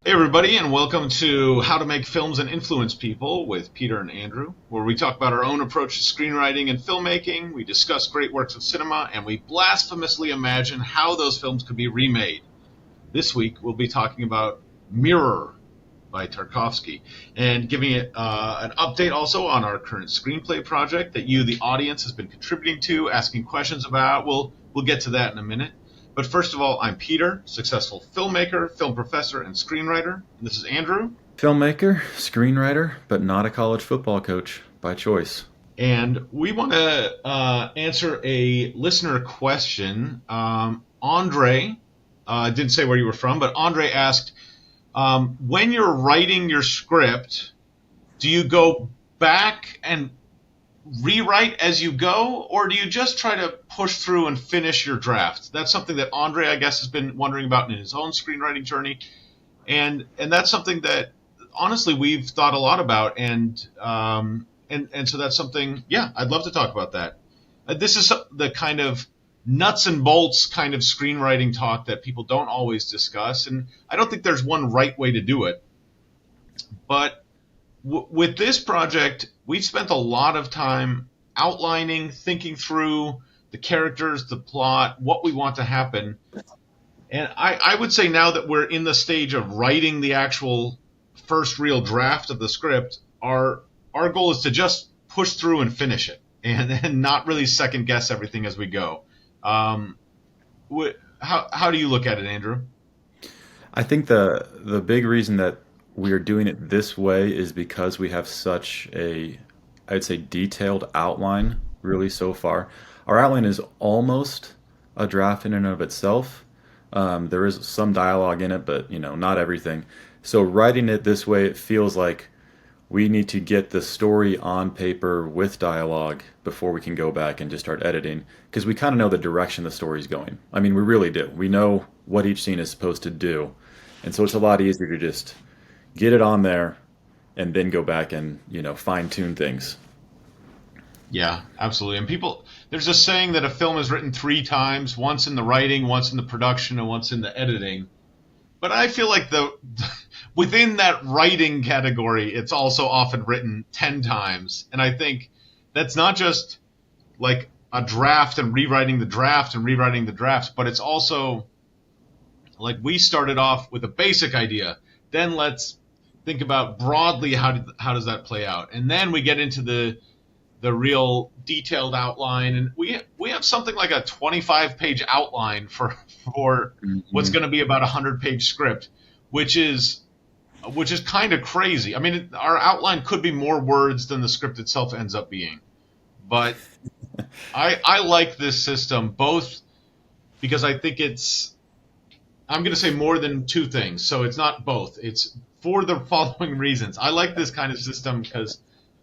Hey, everybody, and welcome to How to Make Films and Influence People with Peter and Andrew, where we talk about our own approach to screenwriting and filmmaking, we discuss great works of cinema, and we blasphemously imagine how those films could be remade. This week, we'll be talking about Mirror by Tarkovsky, and giving it an update also on our current screenplay project that you, the audience, has been contributing to, asking questions about. We'll get to that in a minute. But first of all, I'm Peter, successful filmmaker, film professor, and screenwriter. And this is Andrew. Filmmaker, screenwriter, but not a college football coach by choice. And we want to answer a listener question. Andrei didn't say where you were from, but Andrei asked, when you're writing your script, do you go back and rewrite as you go, or do you just try to push through and finish your draft? That's something that Andrei, I guess, has been wondering about in his own screenwriting journey, and that's something that honestly we've thought a lot about, and so that's something. Yeah, I'd love to talk about that. This is the kind of nuts and bolts kind of screenwriting talk that people don't always discuss, and I don't think there's one right way to do it, but with this project, we spent a lot of time outlining, thinking through the characters, the plot, what we want to happen. And I would say now that we're in the stage of writing the actual first real draft of the script, our goal is to just push through and finish it and not really second guess everything as we go. How do you look at it, Andrew? I think the big reason that we are doing it this way is because we have such a, I'd say, detailed outline really so far. Our outline is almost a draft in and of itself. There is some dialogue in it, but not everything. So writing it this way, it feels like we need to get the story on paper with dialogue before we can go back and just start editing, because we kind of know the direction the story's going. I mean, we really do. We know what each scene is supposed to do. And so it's a lot easier to just get it on there and then go back and, fine tune things. Yeah, absolutely. And there's a saying that a film is written 3 times, once in the writing, once in the production, and once in the editing. But I feel like within that writing category, it's also often written 10 times. And I think that's not just like a draft and rewriting the draft and rewriting the draft, but it's also like we started off with a basic idea. Then let's think about broadly how does that play out, and then we get into the real detailed outline, and we have something like a 25-page outline for what's going to be about a 100-page script, which is kind of crazy. I mean, our outline could be more words than the script itself ends up being, but I like this system both because I think I'm going to say more than 2 things, so it's not both. It's for the following reasons. I like this kind of system because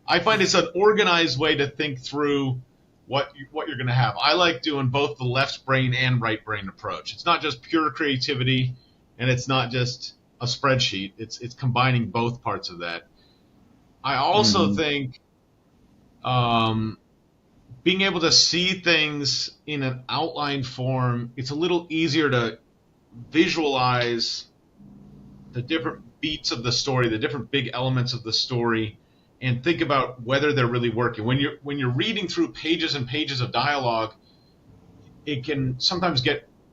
I find it's an organized way to think through what you're going to have. I like doing both the left brain and right brain approach. It's not just pure creativity, and it's not just a spreadsheet. It's combining both parts of that. I also think being able to see things in an outline form, it's a little easier to visualize the different beats of the story, the different big elements of the story, and think about whether they're really working. When you're reading through pages and pages of dialogue, it can sometimes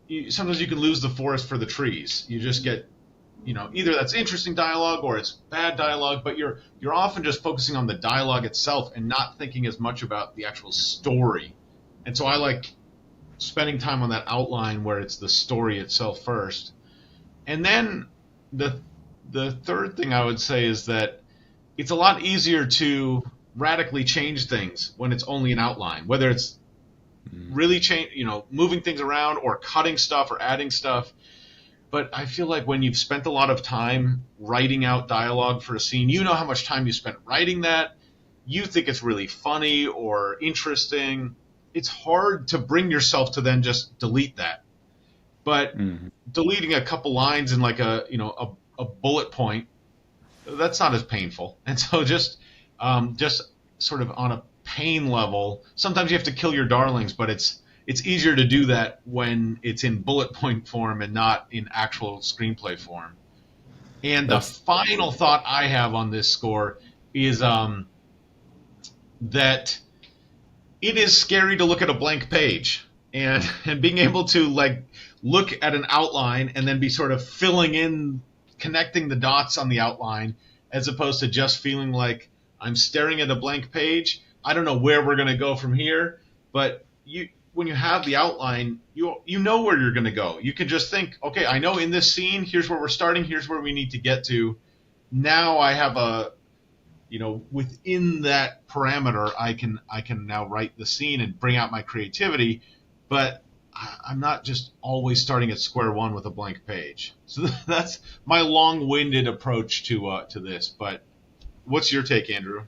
you can lose the forest for the trees. You just get, either that's interesting dialogue or it's bad dialogue, but you're often just focusing on the dialogue itself and not thinking as much about the actual story. And so I like spending time on that outline where it's the story itself first. And then the third thing I would say is that it's a lot easier to radically change things when it's only an outline, whether it's really moving things around or cutting stuff or adding stuff. But I feel like when you've spent a lot of time writing out dialogue for a scene, you know how much time you spent writing that. You think it's really funny or interesting. It's hard to bring yourself to then just delete that. But deleting a couple lines in like a bullet point, that's not as painful. And so just sort of on a pain level, sometimes you have to kill your darlings, but it's easier to do that when it's in bullet point form and not in actual screenplay form. And the That's final thought I have on this score is that it is scary to look at a blank page, and being able to like look at an outline and then be sort of filling in, connecting the dots on the outline, as opposed to just feeling like I'm staring at a blank page. I don't know where we're going to go from here, but when you have the outline, you know where you're going to go. You can just think, okay, I know in this scene, here's where we're starting, here's where we need to get to. Now I have a, within that parameter, I can now write the scene and bring out my creativity, but I'm not just always starting at square one with a blank page. So that's my long-winded approach to this. But what's your take, Andrew?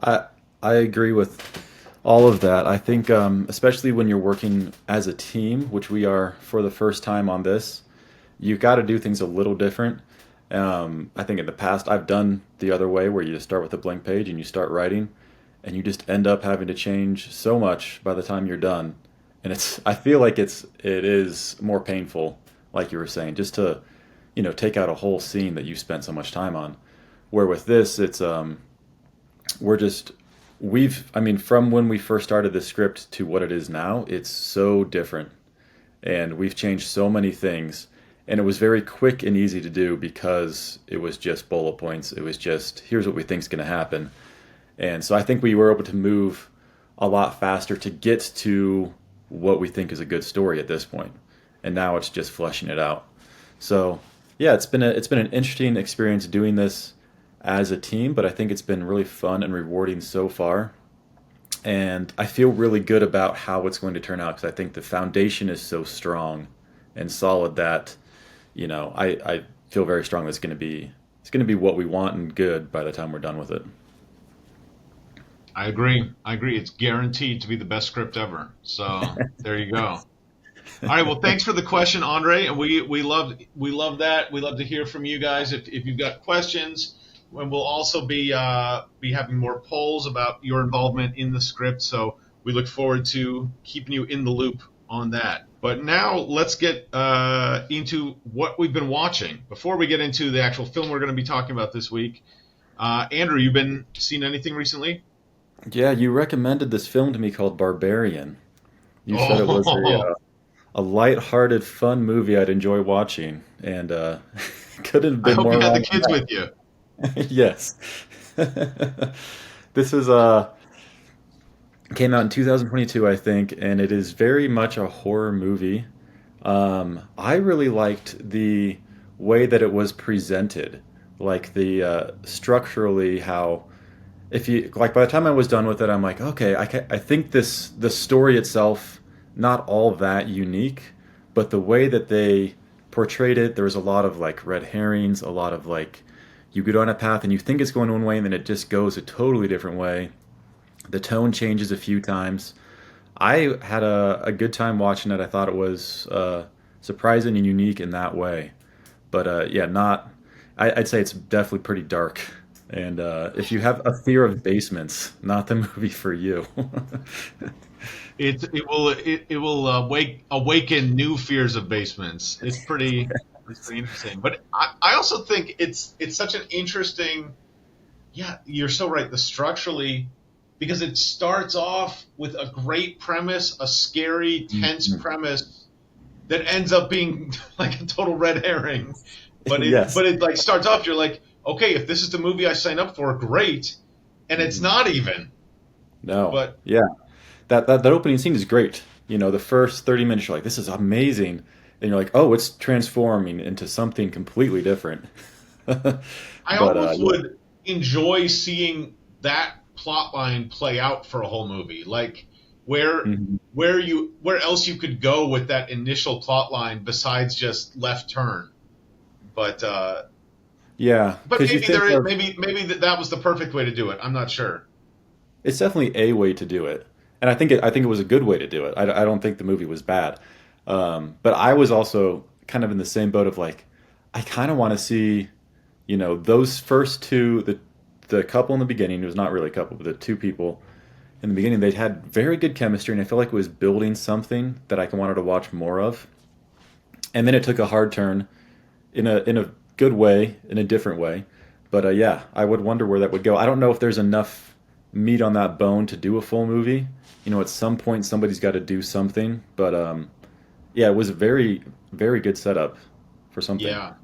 I I agree with all of that. I think, especially when you're working as a team, which we are for the first time on this, you got to do things a little different. I think in the past I've done the other way where you just start with a blank page and you start writing, and you just end up having to change so much by the time you're done. And I feel like it is more painful, like you were saying, just to, take out a whole scene that you spent so much time on. Where with this, we're just, I mean, from when we first started the script to what it is now, it's so different. And we've changed so many things. And it was very quick and easy to do because it was just bullet points. It was just, here's what we think is going to happen. And so I think we were able to move a lot faster to get to what we think is a good story at this point. And now it's just fleshing it out. So yeah, it's been an interesting experience doing this as a team, but I think it's been really fun and rewarding so far. And I feel really good about how it's going to turn out because I think the foundation is so strong and solid that I feel very strongly it's going to be what we want and good by the time we're done with it. I agree. I agree. It's guaranteed to be the best script ever. So there you go. All right. Well, thanks for the question, Andre. And we love that. We love to hear from you guys if you've got questions. And we'll also be having more polls about your involvement in the script. So we look forward to keeping you in the loop on that. But now let's get into what we've been watching. Before we get into the actual film we're going to be talking about this week, Andrew, you've been seeing anything recently? Yeah, you recommended this film to me called Barbarian. You said it was Oh, a light-hearted, fun movie I'd enjoy watching, and couldn't have I been hope more you had the wrong kids with you. than that. Yes. This is came out in 2022, I think, and it is very much a horror movie. I really liked the way that it was presented, like the structurally how if you like by the time I was done with it, I'm like, okay, I think the story itself not all that unique, but the way that they portrayed it, there was a lot of like red herrings, a lot of like you go down a path and you think it's going one way and then it just goes a totally different way. The tone changes a few times. I had a good time watching it. I thought it was surprising and unique in that way. But yeah, not. I'd say it's definitely pretty dark. And if you have a fear of basements, not the movie for you. It will awaken new fears of basements. It's pretty interesting. But I also think it's such an interesting. Yeah, you're so right. The structurally, because it starts off with a great premise, a scary, tense premise that ends up being like a total red herring. But it Yes. but it like starts off. You're like, okay, if this is the movie I sign up for, great. And it's Mhm. not even. No. But Yeah. That opening scene is great. The first 30 minutes, you're like, this is amazing. And you're like, oh, it's transforming into something completely different. I But almost yeah. would enjoy seeing that plot line play out for a whole movie. Like where Mhm. where else you could go with that initial plot line besides just left turn. But Yeah, but because you maybe think there is of maybe that was the perfect way to do it. I'm not sure. it's definitely a way to do it, and I think it was a good way to do it. I don't think the movie was bad, but I was also kind of in the same boat of like, I kind of want to see, those first two, the couple in the beginning. It was not really a couple, but the two people in the beginning, they had very good chemistry, and I feel like it was building something that I wanted to watch more of. And then it took a hard turn in a good way, in a different way. But yeah, I would wonder where that would go. I don't know if there's enough meat on that bone to do a full movie. At some point somebody's got to do something. But yeah, it was a very, very good setup for something. Yeah,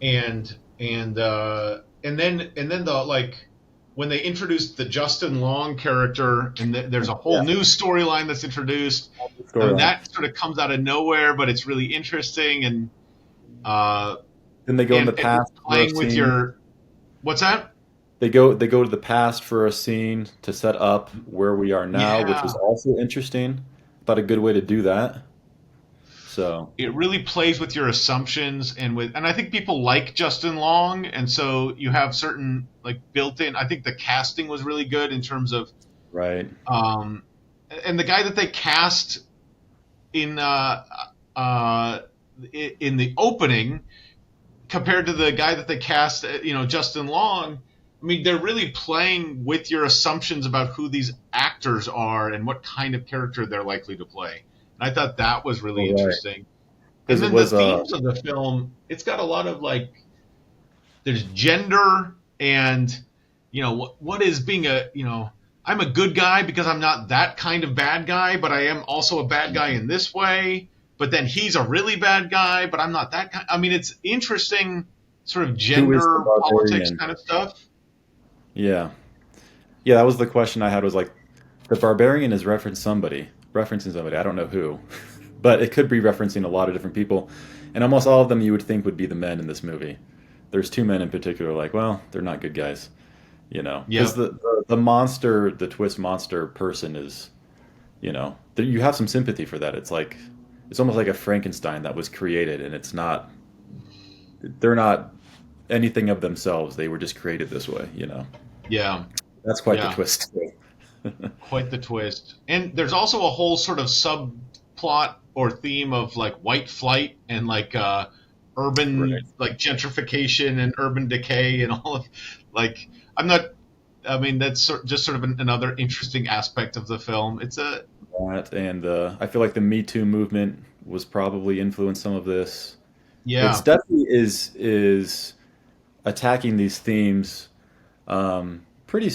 and then the like when they introduced the Justin Long character, and there's a whole Yeah, new storyline that's introduced. I mean, storyline. that sort of comes out of nowhere, but it's really interesting, and uh, Then they go in the and past for a playing with scene. your what's that? They go to the past for a scene to set up where we are now, which was Yeah, also interesting. Thought a good way to do that. So it really plays with your assumptions and I think people like Justin Long, and so you have certain like built-in. I think the casting was really good in terms of right. um, and the guy that they cast in uh, in the opening compared to the guy that they cast, Justin Long. I mean, they're really playing with your assumptions about who these actors are and what kind of character they're likely to play. And I thought that was really All right. interesting. And Because it then the was themes of the film, it's got a lot of like there's gender and what is being I'm a good guy because I'm not that kind of bad guy, but I am also a bad guy in this way. But then he's a really bad guy, but I'm not that kind. I mean, it's interesting sort of who is the gender politics barbarian? kind of stuff. Yeah. Yeah, that was the question I had was like the barbarian is referencing somebody. I don't know who. But it could be referencing a lot of different people. And almost all of them you would think would be the men in this movie. There's two men in particular like, well, they're not good guys, because Yep. the monster, the twist monster person is, you have some sympathy for that. It's like it's almost like a Frankenstein that was created and they're not anything of themselves. They were just created this way. Yeah. That's quite the Yeah. twist. Quite the twist. And there's also a whole sort of subplot or theme of like white flight and like Right. urban like gentrification and urban decay and all of like I'm not. I mean, that's just sort of another interesting aspect of the film. It's a That and I feel like the Me Too movement was probably influenced some of this. It's yeah, definitely is attacking these themes.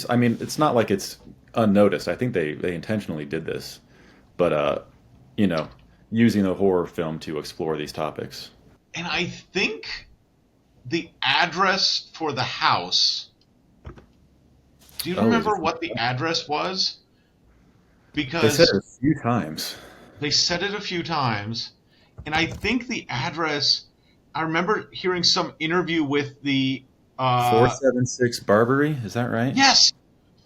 I mean, it's not like it's unnoticed. I think they intentionally did this, but you know, using a horror film to explore these topics. and I think the address for the house. Do you Oh, is it? remember what the address was? They said it Because a few times. they said it a few times, and I think the address. I remember hearing some interview with the. 476 Barbary, is that right? Yes,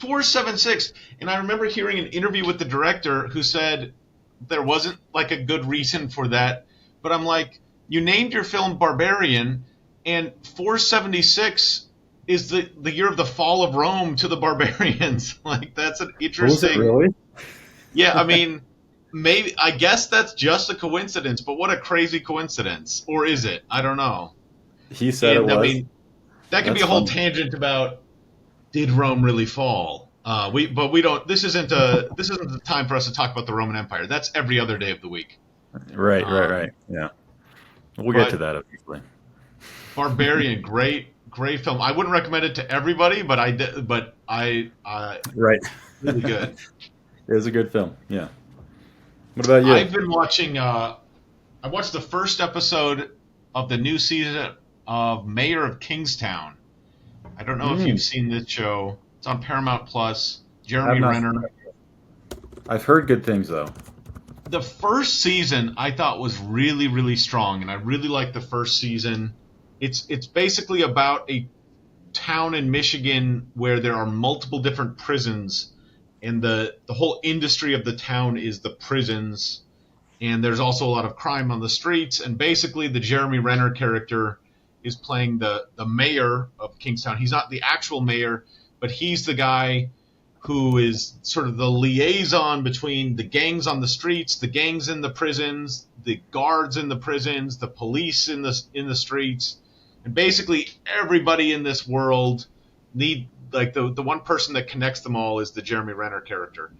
476. And I remember hearing an interview with the director who said there wasn't like a good reason for that. But I'm like, you named your film Barbarian, and 476 is the year of the fall of Rome to the barbarians. Like that's an Was it interesting. really? Yeah, I mean, maybe I guess that's just a coincidence, but what a crazy coincidence. Or is it? I don't know. He said it And I was. mean, that could be That's a whole funny. tangent about did Rome really fall? But we don't. This isn't the time for us to talk about the Roman Empire. That's every other day of the week. Right, right, Um, right. Yeah. We'll get to but that eventually. Barbarian, great film. I wouldn't recommend it to everybody, but I did. But Right. really good. It was a good film. Yeah. What about you? I've been watching. I watched the first episode of the new season of Mayor of Kingstown. I don't know if Mm, you've seen this show. It's on Paramount Plus. I've Jeremy not Renner. seen it. I've heard good things though. The first season I thought was really really strong, and I really liked the first season. It's basically about a town in Michigan where there are multiple different prisons, and the whole industry of the town is the prisons, and there's also a lot of crime on the streets. And basically, the Jeremy Renner character is playing the mayor of Kingstown. He's not the actual mayor, but he's the guy who is sort of the liaison between the gangs on the streets, the gangs in the prisons, the guards in the prisons, the police in the streets, and basically everybody in this world need like the one person that connects them all is the Jeremy Renner character.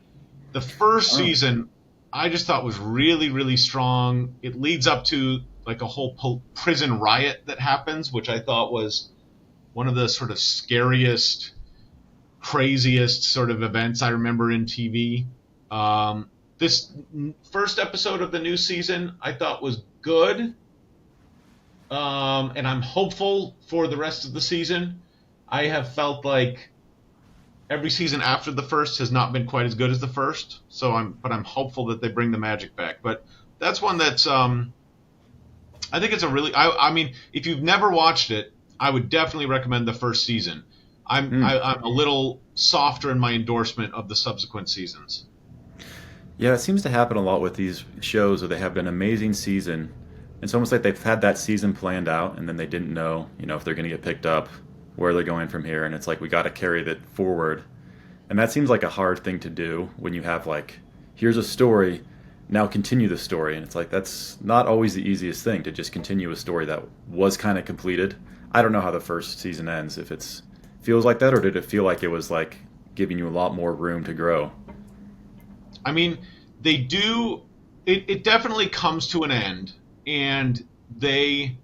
The first Oh, season I just thought was really really strong. It leads up to like a whole prison riot that happens, which I thought was one of the sort of scariest, craziest sort of events I remember in TV. This first episode of the new season I thought was good, and I'm hopeful for the rest of the season. I have felt like every season after the first has not been quite as good as the first, but I'm hopeful that they bring the magic back. But that's one that's I think it's a really I mean, if you've never watched it, I would definitely recommend the first season. I'm a little softer in my endorsement of the subsequent seasons. Yeah, it seems to happen a lot with these shows where they have an amazing season. It's almost like they've had that season planned out, and then they didn't know, if they're going to get picked up, where they're going from here, and it's like we got to carry that forward. And that seems like a hard thing to do when you have like, here's a story, now continue the story, and it's like that's not always the easiest thing to just continue a story that was kind of completed. I don't know how the first season ends, if it's feels like that, or did it feel like it was like giving you a lot more room to grow? I mean, they do. It definitely comes to an end, and the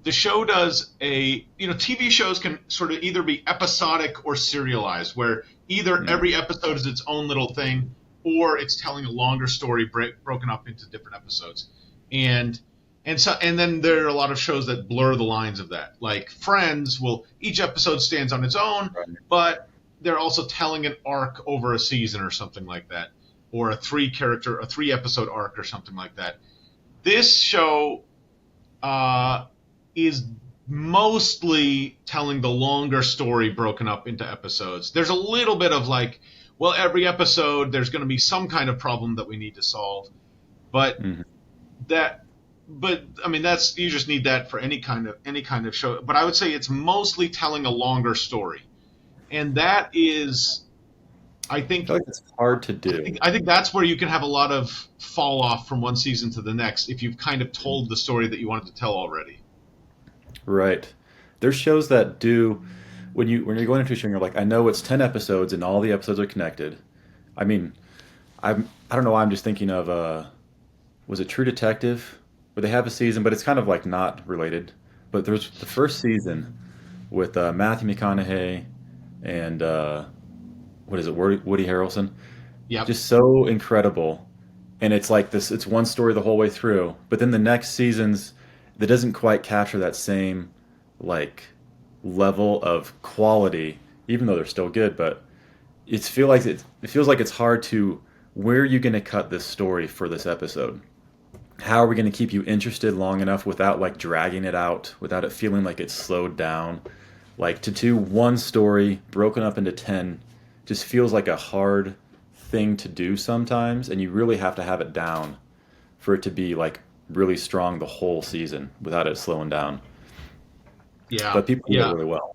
show does TV shows can sort of either be episodic or serialized, where either every episode is its own little thing, or it's telling a longer story broken up into different episodes, and then there are a lot of shows that blur the lines of that. Like Friends, each episode stands on its own, Right. but they're also telling an arc over a season or something like that, or a 3-episode arc or something like that. This show is mostly telling the longer story broken up into episodes. There's a little bit of like, well, every episode there's going to be some kind of problem that we need to solve, but I mean you just need that for any kind of show. But I would say it's mostly telling a longer story, and that is, I think, I feel like it's hard to do. I think that's where you can have a lot of fall off from one season to the next if you've kind of told the story that you wanted to tell already. Right. There's shows that do when you're going into a show and you're like, I know it's 10 episodes and all the episodes are connected. I mean, I don't know why I'm just thinking of was it True Detective, where they have a season but it's kind of like not related. But there's the first season with Matthew McConaughey and what is it, Woody Harrelson? Yep. Just so incredible. And it's like this, it's one story the whole way through. But then the next seasons, that doesn't quite capture that same like level of quality, even though they're still good. But it feels like it's hard to, where are you going to cut this story for this episode? How are we going to keep you interested long enough without like dragging it out, without it feeling like it's slowed down? Like to do one story broken up into 10 just feels like a hard thing to do sometimes, and you really have to have it down for it to be like really strong the whole season without it slowing down. Yeah. But people do it really well.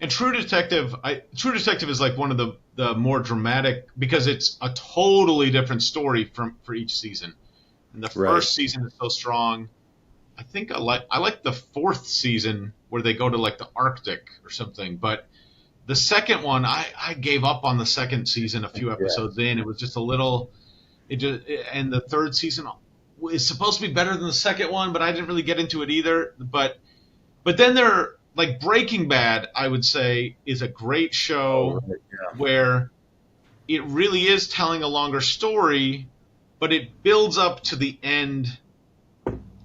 And True Detective is like one of the more dramatic, because it's a totally different story for each season. And the first season is so strong. I think I like the fourth season where they go to like the Arctic or something. But the second one, I gave up on the second season a few episodes in. It was just a little. And the third season is supposed to be better than the second one, but I didn't really get into it either. But then there, like Breaking Bad, I would say, is a great show where it really is telling a longer story, but it builds up to the end.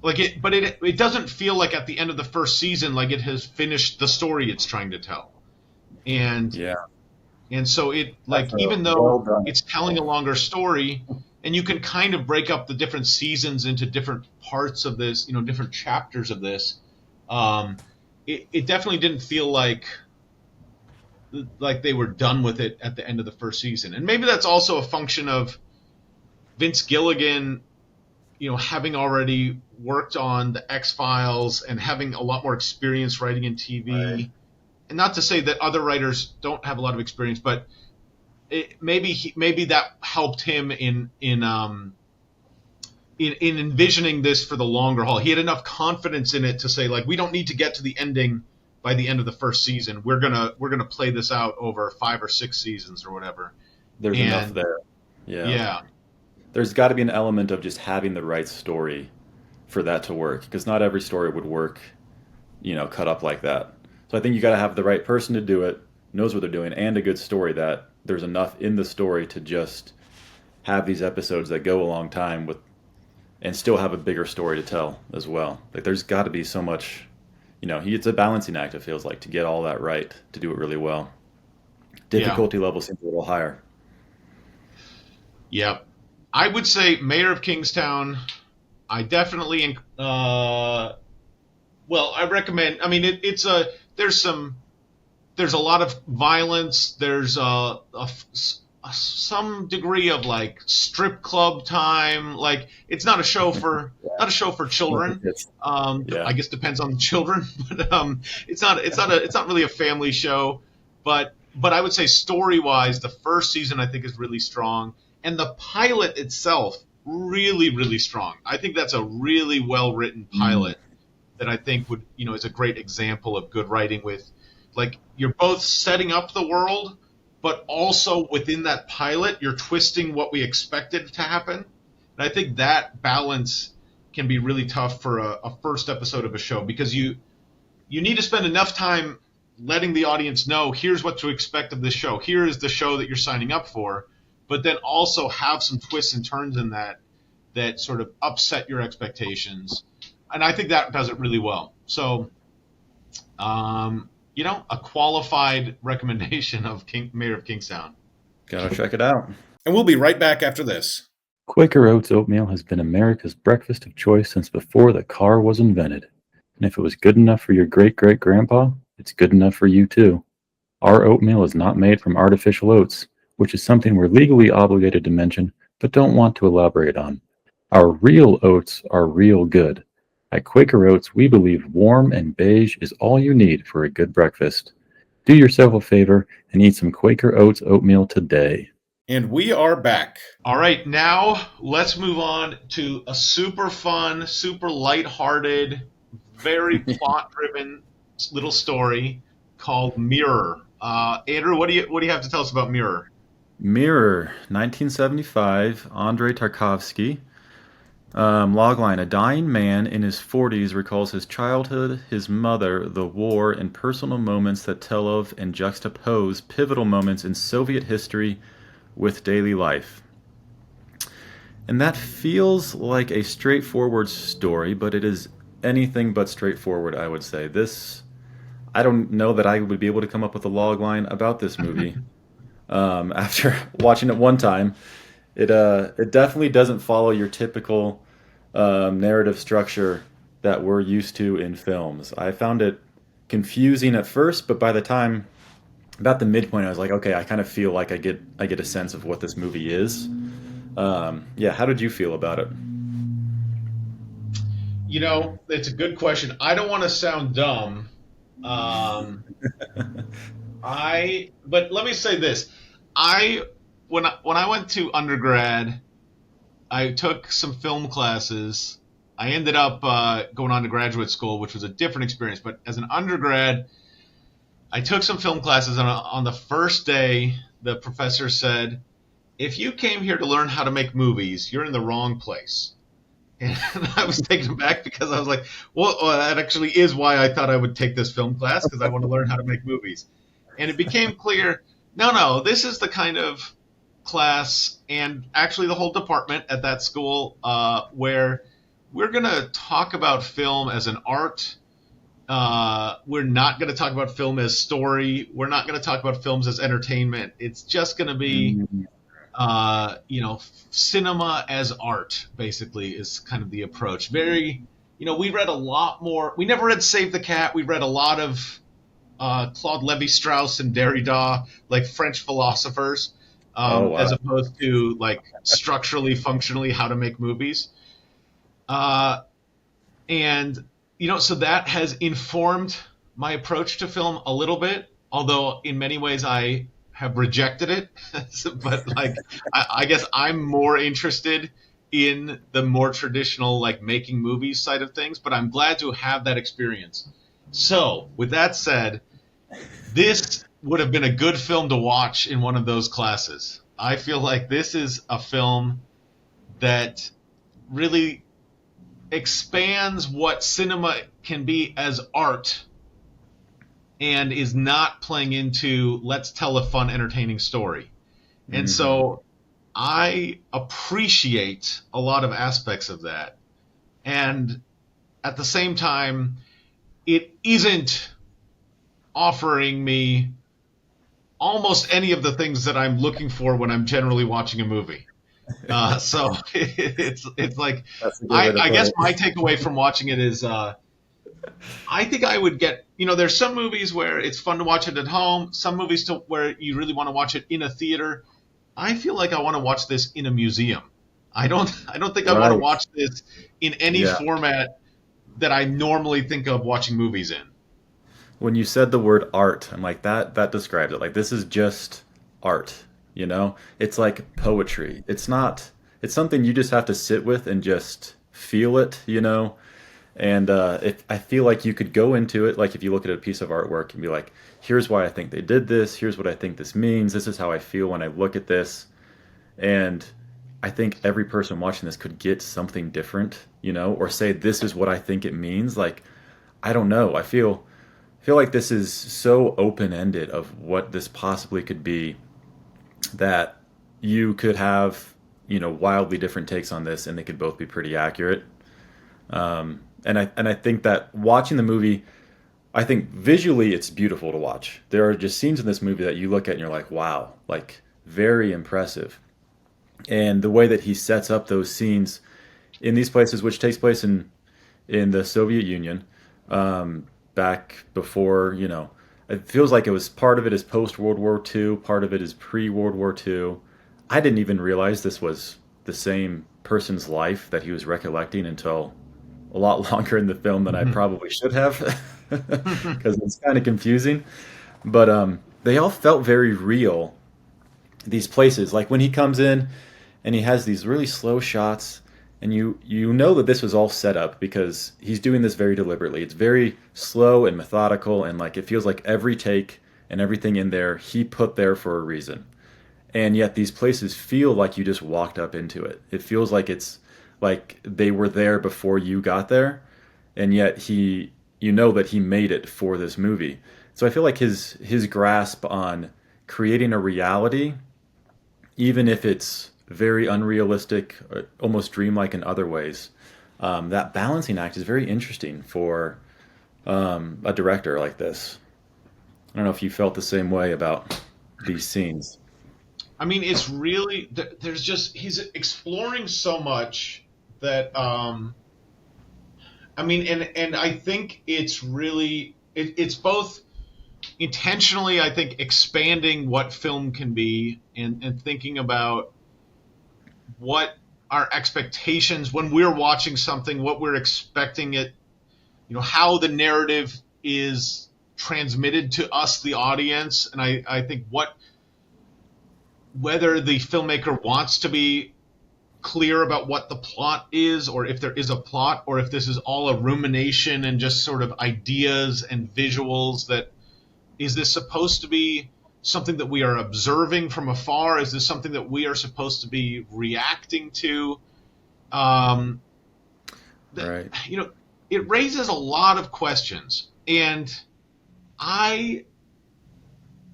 But it doesn't feel like at the end of the first season like it has finished the story it's trying to tell. And so it, like, even though it's telling a longer story, and you can kind of break up the different seasons into different parts of this, different chapters of this, it definitely didn't feel like they were done with it at the end of the first season. And maybe that's also a function of Vince Gilligan, having already worked on the X-Files and having a lot more experience writing in TV. Right. And not to say that other writers don't have a lot of experience, but maybe that helped him in envisioning this for the longer haul. He had enough confidence in it to say, like, we don't need to get to the ending by the end of the first season. We're gonna play this out over 5 or 6 seasons or whatever. There's enough there. Yeah. There's got to be an element of just having the right story for that to work because not every story would work, cut up like that. So I think you got to have the right person to do it, knows what they're doing, and a good story that there's enough in the story to just have these episodes that go a long time with, and still have a bigger story to tell as well. Like there's got to be so much, it's a balancing act. It feels like to get all that right to do it really well. Yeah. Difficulty level seems a little higher. Yeah. I would say Mayor of Kingstown. I definitely, I recommend. I mean, there's a lot of violence. There's some degree of like strip club time. Like it's not a show for children. Yeah. I guess depends on the children, but it's not really a family show. But I would say story wise, the first season I think is really strong, and the pilot itself really really strong. I think that's a really well written pilot that I think would is a great example of good writing with like you're both setting up the world, but also within that pilot you're twisting what we expected to happen. And I think that balance can be really tough for a first episode of a show because you need to spend enough time letting the audience know here's what to expect of this show. Here is the show that you're signing up for, but then also have some twists and turns in that sort of upset your expectations. And I think that does it really well. So, a qualified recommendation of Mayor of Kingstown. Gotta check it out. And we'll be right back after this. Quaker Oats oatmeal has been America's breakfast of choice since before the car was invented. And if it was good enough for your great-great-grandpa, it's good enough for you too. Our oatmeal is not made from artificial oats, which is something we're legally obligated to mention, but don't want to elaborate on. Our real oats are real good. At Quaker Oats, we believe warm and beige is all you need for a good breakfast. Do yourself a favor and eat some Quaker Oats oatmeal today. And we are back. All right, now let's move on to a super fun, super lighthearted, very plot-driven little story called Mirror. Andrew, what do you have to tell us about Mirror? Mirror, 1975, Andrei Tarkovsky. Logline: a dying man in his 40s recalls his childhood, his mother, the war, and personal moments that tell of and juxtapose pivotal moments in Soviet history with daily life. And that feels like a straightforward story, but it is anything but straightforward, I would say. I don't know that I would be able to come up with a logline about this movie. After watching it one time, it definitely doesn't follow your typical narrative structure that we're used to in films. I found it confusing at first, but by the time about the midpoint, I was like, okay, I kind of feel like I get a sense of what this movie is. How did you feel about it? It's a good question. I don't want to sound dumb. But let me say this. When I went to undergrad, I took some film classes. I ended up going on to graduate school, which was a different experience. But as an undergrad, I took some film classes, and on the first day, the professor said, if you came here to learn how to make movies, you're in the wrong place. And I was taken aback because I was like, well, that actually is why I thought I would take this film class, because I want to learn how to make movies. And it became clear, no, this is the kind of class, and actually the whole department at that school, where we're going to talk about film as an art. We're not going to talk about film as story. We're not going to talk about films as entertainment. It's just going to be, cinema as art, basically, is kind of the approach. Very, we read a lot more. We never read Save the Cat. We read a lot of Claude Lévi-Strauss and Derrida, like French philosophers, as opposed to like structurally, functionally, how to make movies. So that has informed my approach to film a little bit, although in many ways I have rejected it. But like, I guess I'm more interested in the more traditional, like making movies side of things, but I'm glad to have that experience. So with that said, this would have been a good film to watch in one of those classes. I feel like this is a film that really expands what cinema can be as art and is not playing into let's tell a fun, entertaining story. And so I appreciate a lot of aspects of that. And at the same time, it isn't offering me almost any of the things that I'm looking for when I'm generally watching a movie. So it's like, I guess my takeaway from watching it is I think I would get, there's some movies where it's fun to watch it at home, some movies where you really want to watch it in a theater. I feel like I want to watch this in a museum. I don't think I want to watch this in any format that I normally think of watching movies in. When you said the word art, I'm like, that describes it. Like, this is just art, It's like poetry. It's something you just have to sit with and just feel it, And I feel like you could go into it, like if you look at a piece of artwork and be like, here's why I think they did this, here's what I think this means, this is how I feel when I look at this. And I think every person watching this could get something different, or say this is what I think it means. Like, I don't know. I feel like this is so open-ended of what this possibly could be that you could have, wildly different takes on this and they could both be pretty accurate. And I think that watching the movie, I think visually it's beautiful to watch. There are just scenes in this movie that you look at and you're like, wow, like very impressive. And the way that he sets up those scenes in these places, which takes place in the Soviet Union, back before, it feels like it was part of it is post-World War II, part of it is pre-World War II. I didn't even realize this was the same person's life that he was recollecting until a lot longer in the film than I probably should have, because it's kind of confusing. But they all felt very real, these places. Like when he comes in and he has these really slow shots, and you know that this was all set up because he's doing this very deliberately. It's very slow and methodical, and like it feels like every take and everything in there he put there for a reason. And yet these places feel like you just walked up into it. It feels like it's like they were there before you got there, and yet you know that he made it for this movie. So I feel like his grasp on creating a reality, even if it's very unrealistic, almost dreamlike in other ways, that balancing act is very interesting for a director like this. I don't know if you felt the same way about these scenes. I mean, it's really, he's exploring so much that, and I think it's really, it's both intentionally, I think, expanding what film can be and thinking about what our expectations when we're watching something, what we're expecting it, how the narrative is transmitted to us, the audience. And I think whether the filmmaker wants to be clear about what the plot is, or if there is a plot, or if this is all a rumination and just sort of ideas and visuals, that is this supposed to be something that we are observing from afar? Is this something that we are supposed to be reacting to? Right. It raises a lot of questions, and I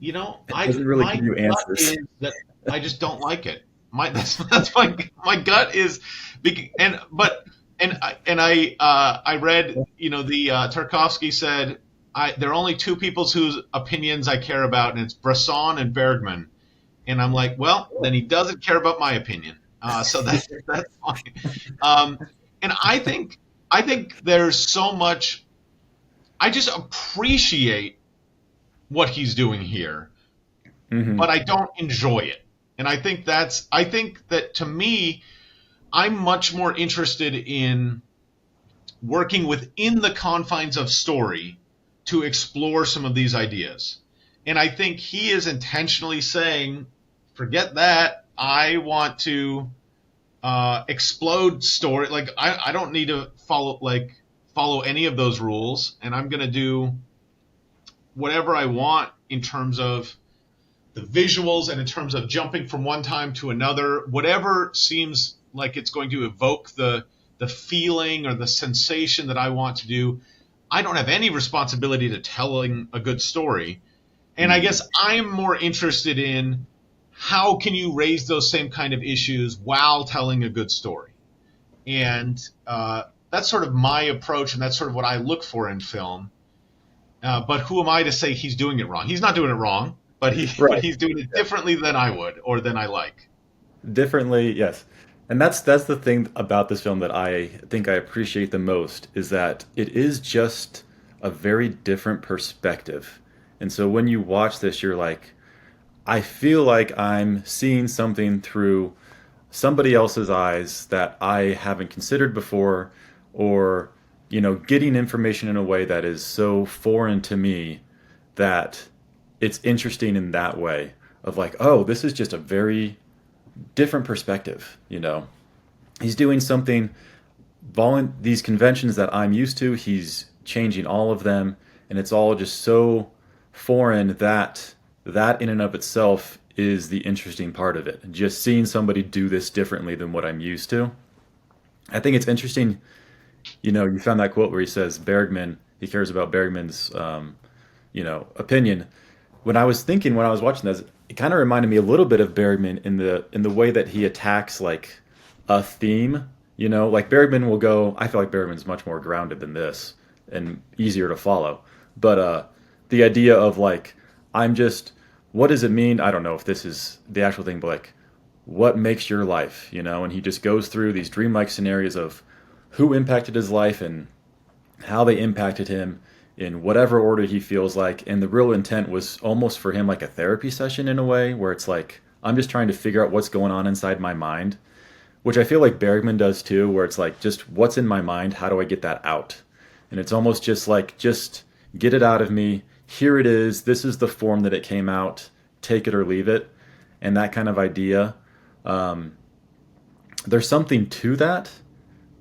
doesn't really give you answers. That I just don't like it. That's my gut is, I read, the Tarkovsky said, there are only two people whose opinions I care about, and it's Bresson and Bergman. And I'm like, well, then he doesn't care about my opinion. So that's fine. And I think there's so much. I just appreciate what he's doing here, but I don't enjoy it. And I think that to me, I'm much more interested in working within the confines of story to explore some of these ideas. And I think he is intentionally saying, forget that. I want to explode story. Like I don't need to follow any of those rules, and I'm going to do whatever I want in terms of the visuals and in terms of jumping from one time to another, whatever seems like it's going to evoke the the feeling or the sensation that I want to do. I don't have any responsibility to telling a good story. And I guess I'm more interested in how can you raise those same kind of issues while telling a good story. And that's sort of my approach, and that's sort of what I look for in film. But who am I to say he's doing it wrong? He's not doing it wrong, but he's doing it differently than I would or than I like. Differently, yes. And that's the thing about this film that I think I appreciate the most is that it is just a very different perspective. And so when you watch this, you're like, I feel like I'm seeing something through somebody else's eyes that I haven't considered before, or, getting information in a way that is so foreign to me that it's interesting in that way of like, oh, this is just a very different perspective. He's doing something, these conventions that I'm used to, he's changing all of them, and it's all just so foreign that in and of itself is the interesting part of it. Just seeing somebody do this differently than what I'm used to. I think it's interesting, you found that quote where he says he cares about Bergman's, opinion. When I was watching this, it kind of reminded me a little bit of Bergman in the way that he attacks like a theme. Like Bergman will go. I feel like Bergman's much more grounded than this and easier to follow. But the idea of like, what does it mean? I don't know if this is the actual thing, but like, what makes your life? And he just goes through these dreamlike scenarios of who impacted his life and how they impacted him in whatever order he feels like. And the real intent was almost for him like a therapy session in a way where it's like, I'm just trying to figure out what's going on inside my mind, which I feel like Bergman does too, where it's like, just what's in my mind, how do I get that out? And it's almost just like, just get it out of me. Here it is. This is the form that it came out. Take it or leave it. And that kind of idea. There's something to that,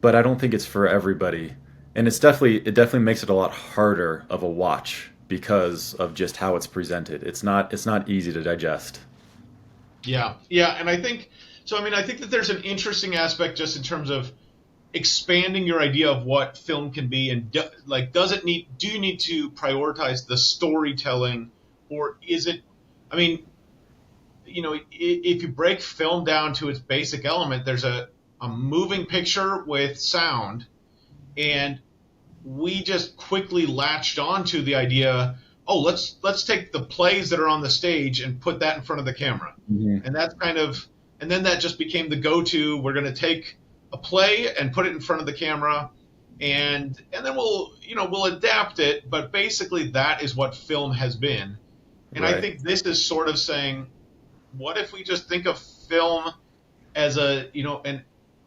but I don't think it's for everybody. And it definitely makes it a lot harder of a watch because of just how it's presented. It's not easy to digest. Yeah, and I think so. I mean, I think that there's an interesting aspect just in terms of expanding your idea of what film can be, and do you need to prioritize the storytelling, or is it? I mean, if you break film down to its basic element, there's a moving picture with sound, and we just quickly latched onto the idea, oh, let's take the plays that are on the stage and put that in front of the camera. Mm-hmm. And that's and then that just became the go-to. We're going to take a play and put it in front of the camera, and then we'll adapt it, but basically that is what film has been. And right. I think this is sort of saying, what if we just think of film as an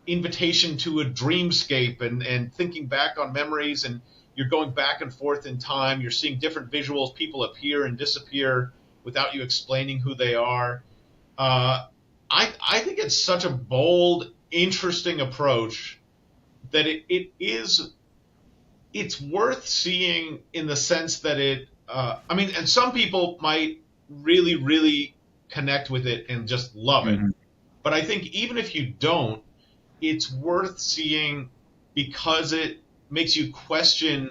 invitation to a dreamscape and thinking back on memories, and you're going back and forth in time. You're seeing different visuals. People appear and disappear without you explaining who they are. I think it's such a bold, interesting approach that it's worth seeing in the sense that and some people might really, really connect with it and just love it. Mm-hmm. But I think even if you don't, it's worth seeing because it makes you question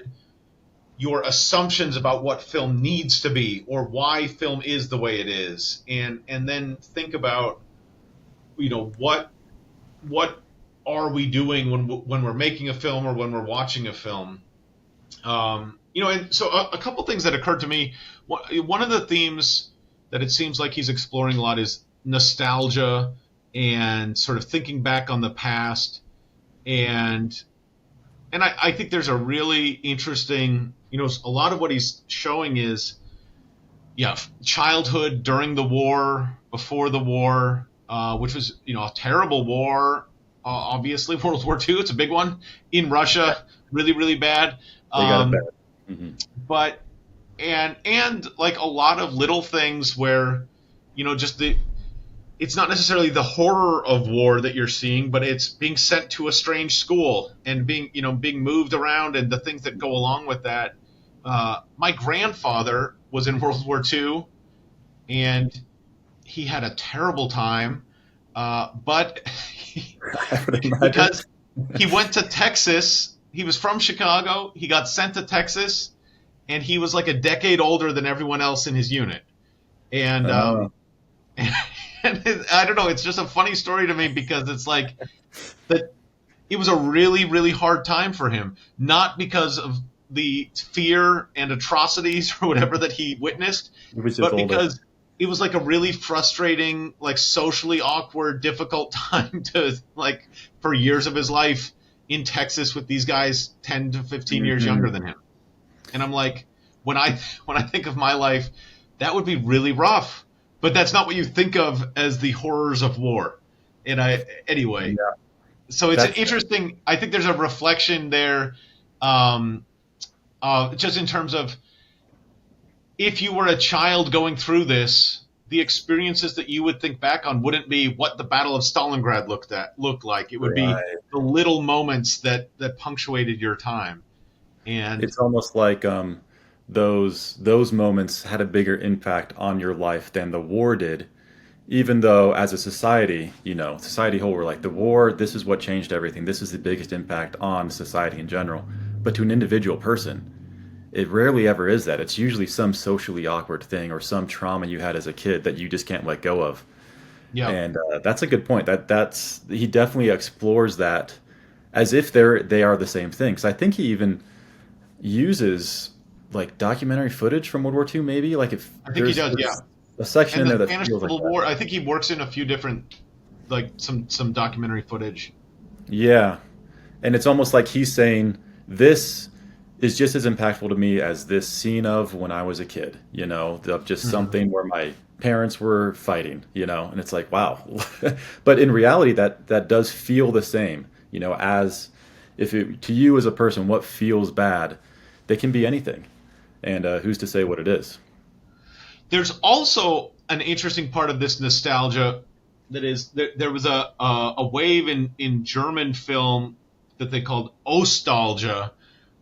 your assumptions about what film needs to be or why film is the way it is, and then think about what are we doing when we're making a film or when we're watching a film. And so a couple things that occurred to me. One of the themes that it seems like he's exploring a lot is nostalgia and sort of thinking back on the past, and I think there's a really interesting, a lot of what he's showing is, childhood during the war, before the war, which was, a terrible war, obviously, World War II, it's a big one, in Russia, really, really bad. They got it bad. Mm-hmm. But, and like a lot of little things where, just it's not necessarily the horror of war that you're seeing, but it's being sent to a strange school and being moved around and the things that go along with that. My grandfather was in World War II, and he had a terrible time. But he went to Texas. He was from Chicago. He got sent to Texas, and he was like a decade older than everyone else in his unit. And Uh, and I don't know. It's just a funny story to me because it's like that. It was a really, really hard time for him, not because of the fear and atrocities or whatever that he witnessed, he was just but older. because it was like a really frustrating, like socially awkward, difficult time to like for years of his life in Texas with these guys 10 to 15 years Hmm. younger than him. And I'm like, when I think of my life, that would be really rough. But that's not what you think of as the horrors of war. And anyway, Yeah, so it's an that's interesting. I think there's a reflection there, just in terms of if you were a child going through this, the experiences that you would think back on wouldn't be what the Battle of Stalingrad looked like. It would be right. the little moments that punctuated your time. And It's almost like those moments had a bigger impact on your life than the war did. Even though, as a society, society whole, we're like the war. This is what changed everything. This is the biggest impact on society in general. But to an individual person, it rarely ever is that. It's usually some socially awkward thing or some trauma you had as a kid that you just can't let go of. yeah, And that's a good point. That's he definitely explores that as if they are the same thing. Because I think he even uses like documentary footage from World War II, maybe. Like if I think he there's, does. Yeah, there's a section and in there the that Spanish feels like Civil that. War. I think he works in a few different, like some documentary footage. Yeah, and it's almost like he's saying this is just as impactful to me as this scene of when I was a kid. Of just Mhm. something where my parents were fighting. And it's like wow, but in reality, that does feel the same. As if it, to you as a person, what feels bad, they can be anything, and who's to say what it is? There's also an interesting part of this nostalgia that is there was a wave in German film that they called Ostalgia,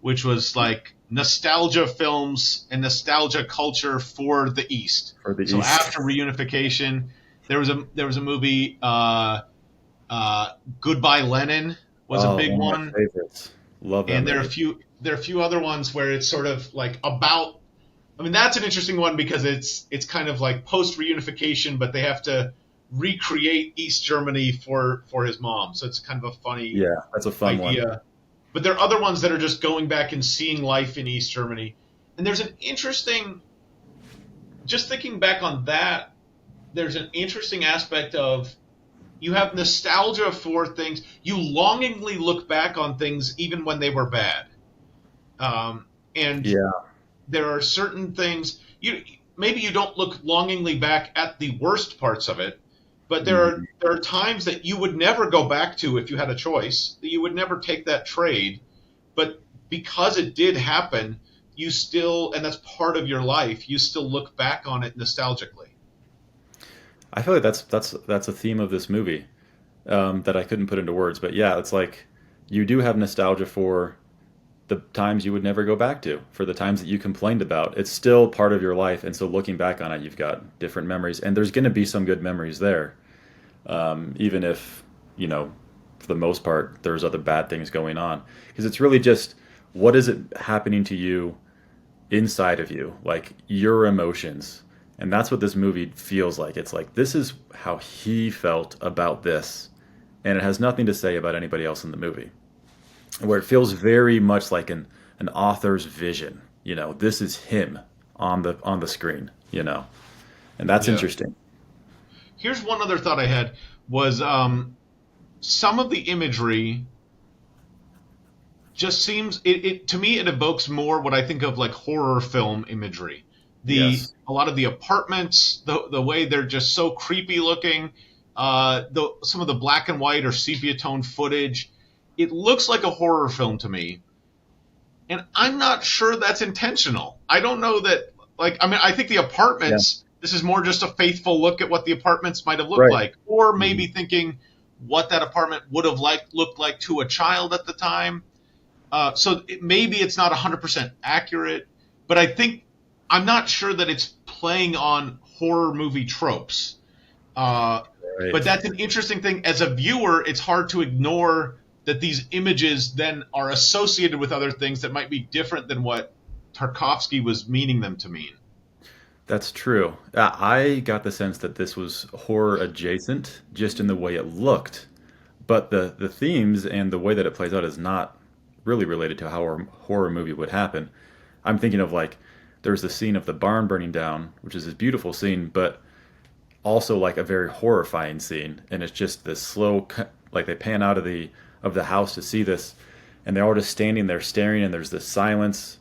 which was like nostalgia films and nostalgia culture for the East. For the So East. after reunification, there was a movie Goodbye Lenin was a Oh, big one of my one, favorites. Love that and movie. there are a few other ones where it's sort of like about. I mean, that's an interesting one because it's kind of like post reunification, but they have to recreate East Germany for his mom. So it's kind of a funny Yeah, that's a fun one. idea. But there are other ones that are just going back and seeing life in East Germany. And there's an interesting, just thinking back on that, there's an interesting aspect of you have nostalgia for things. You longingly look back on things even when they were bad. And Yeah. there are certain things you maybe you don't look longingly back at the worst parts of it, but Mhm. there are times that you would never go back to if you had a choice. That you would never take that trade, but because it did happen, you still and that's part of your life. You still look back on it nostalgically. I feel like that's a theme of this movie, that I couldn't put into words. But yeah, it's like you do have nostalgia for the times you would never go back to, for the times that you complained about. It's still part of your life, and so looking back on it, you've got different memories, and there's going to be some good memories there, even if for the most part, there's other bad things going on. Because it's really just what is it happening to you inside of you, like your emotions. And that's what this movie feels like. It's like this is how he felt about this, and it has nothing to say about anybody else in the movie. Where it feels very much like an author's vision. This is him on the screen. And that's Yeah. interesting. Here's one other thought I had was some of the imagery just seems it to me it evokes more what I think of like horror film imagery. The Yes. a lot of the apartments, the way they're just so creepy looking, the some of the black and white or sepia tone footage, it looks like a horror film to me, and I'm not sure that's intentional. I don't know that like I mean I think the Yeah. apartments. This is more just a faithful look at what the apartments might have looked Right. like, or Mhm. maybe thinking what that apartment would have looked like to a child at the time. Maybe it's not 100% accurate, but I think I'm not sure that it's playing on horror movie tropes. But Right. that's an interesting thing. As a viewer, it's hard to ignore that these images then are associated with other things that might be different than what Tarkovsky was meaning them to mean. That's true. I got the sense that this was horror adjacent, just in the way it looked, but the themes and the way that it plays out is not really related to how a horror movie would happen. I'm thinking of like there's the scene of the barn burning down, which is this beautiful scene, but also like a very horrifying scene, and it's just this slow, like they pan out of the house to see this, and they're all just standing there staring, and there's this silence,